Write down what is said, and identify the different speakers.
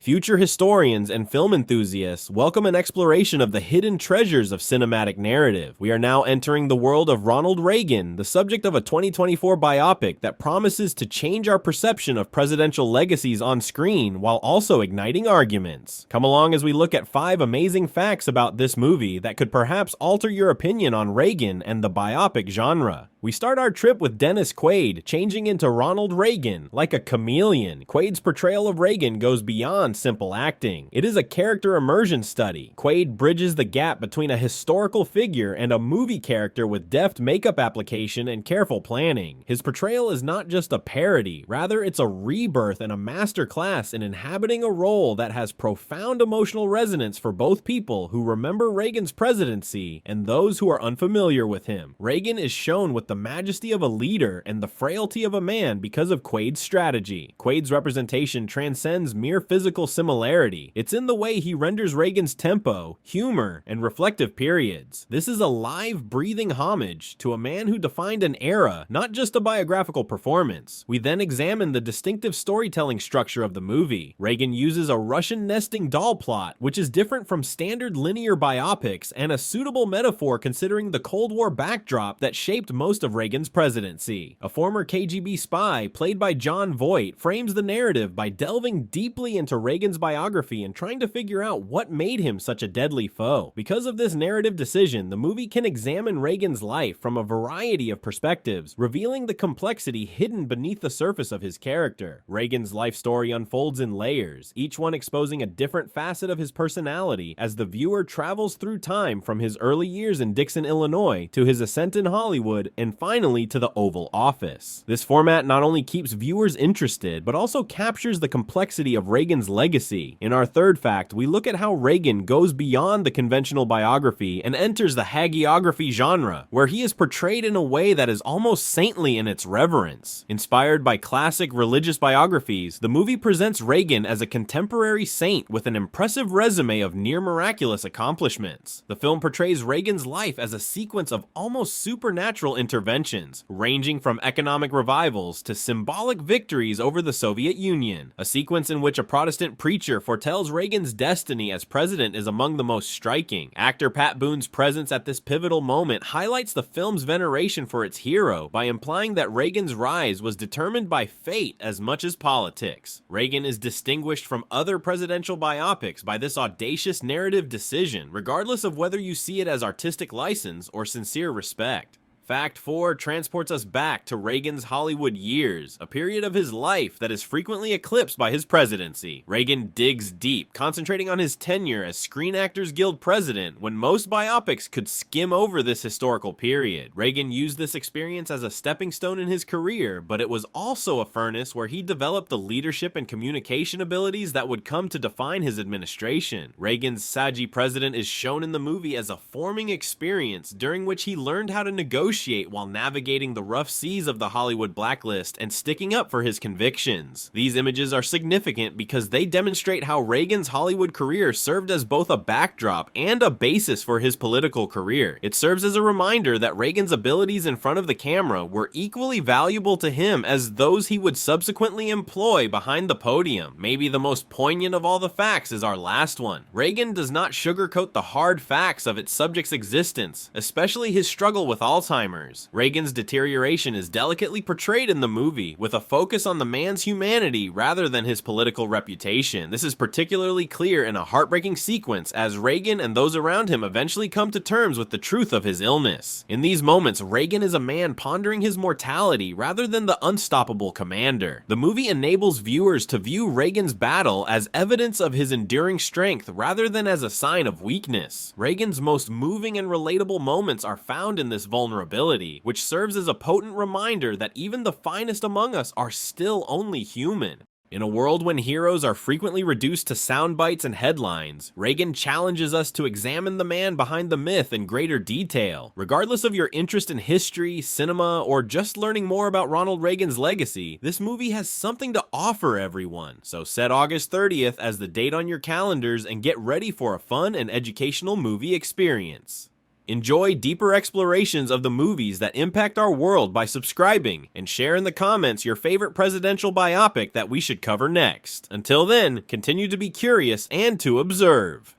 Speaker 1: Future historians and film enthusiasts welcome an exploration of the hidden treasures of cinematic narrative. We are now entering the world of Ronald Reagan, the subject of a 2024 biopic that promises to change our perception of presidential legacies on screen while also igniting arguments. Come along as we look at 5 amazing facts about this movie that could perhaps alter your opinion on Reagan and the biopic genre. We start our trip with Dennis Quaid, changing into Ronald Reagan. Like a chameleon, Quaid's portrayal of Reagan goes beyond simple acting. It is a character immersion study. Quaid bridges the gap between a historical figure and a movie character with deft makeup application and careful planning. His portrayal is not just a parody, rather it's a rebirth and a masterclass in inhabiting a role that has profound emotional resonance for both people who remember Reagan's presidency and those who are unfamiliar with him. Reagan is shown with the majesty of a leader and the frailty of a man because of Quaid's strategy. Quaid's representation transcends mere physical similarity. It's in the way he renders Reagan's tempo, humor, and reflective periods. This is a live, breathing homage to a man who defined an era, not just a biographical performance. We then examine the distinctive storytelling structure of the movie. Reagan uses a Russian nesting doll plot, which is different from standard linear biopics and a suitable metaphor considering the Cold War backdrop that shaped most of Reagan's presidency. A former KGB spy, played by Jon Voight, frames the narrative by delving deeply into Reagan's biography and trying to figure out what made him such a deadly foe. Because of this narrative decision, the movie can examine Reagan's life from a variety of perspectives, revealing the complexity hidden beneath the surface of his character. Reagan's life story unfolds in layers, each one exposing a different facet of his personality as the viewer travels through time from his early years in Dixon, Illinois, to his ascent in Hollywood, and finally to the Oval Office. This format not only keeps viewers interested, but also captures the complexity of Reagan's legacy. In our third fact, we look at how Reagan goes beyond the conventional biography and enters the hagiography genre, where he is portrayed in a way that is almost saintly in its reverence. Inspired by classic religious biographies, the movie presents Reagan as a contemporary saint with an impressive resume of near-miraculous accomplishments. The film portrays Reagan's life as a sequence of almost supernatural interventions, ranging from economic revivals to symbolic victories over the Soviet Union. A sequence in which a Protestant preacher foretells Reagan's destiny as president is among the most striking. Actor Pat Boone's presence at this pivotal moment highlights the film's veneration for its hero by implying that Reagan's rise was determined by fate as much as politics. Reagan is distinguished from other presidential biopics by this audacious narrative decision, regardless of whether you see it as artistic license or sincere respect. Fact 4 transports us back to Reagan's Hollywood years, a period of his life that is frequently eclipsed by his presidency. Reagan digs deep, concentrating on his tenure as Screen Actors Guild president when most biopics could skim over this historical period. Reagan used this experience as a stepping stone in his career, but it was also a furnace where he developed the leadership and communication abilities that would come to define his administration. Reagan's saggy president is shown in the movie as a forming experience during which he learned how to negotiate while navigating the rough seas of the Hollywood blacklist and sticking up for his convictions. These images are significant because they demonstrate how Reagan's Hollywood career served as both a backdrop and a basis for his political career. It serves as a reminder that Reagan's abilities in front of the camera were equally valuable to him as those he would subsequently employ behind the podium. Maybe the most poignant of all the facts is our last one. Reagan does not sugarcoat the hard facts of its subject's existence, especially his struggle with Alzheimer's. Reagan's deterioration is delicately portrayed in the movie, with a focus on the man's humanity rather than his political reputation. This is particularly clear in a heartbreaking sequence as Reagan and those around him eventually come to terms with the truth of his illness. In these moments, Reagan is a man pondering his mortality rather than the unstoppable commander. The movie enables viewers to view Reagan's battle as evidence of his enduring strength rather than as a sign of weakness. Reagan's most moving and relatable moments are found in this vulnerability, which serves as a potent reminder that even the finest among us are still only human. In a world when heroes are frequently reduced to sound bites and headlines, Reagan challenges us to examine the man behind the myth in greater detail. Regardless of your interest in history, cinema, or just learning more about Ronald Reagan's legacy, this movie has something to offer everyone. So set August 30th as the date on your calendars and get ready for a fun and educational movie experience. Enjoy deeper explorations of the movies that impact our world by subscribing, and share in the comments your favorite presidential biopic that we should cover next. Until then, continue to be curious and to observe.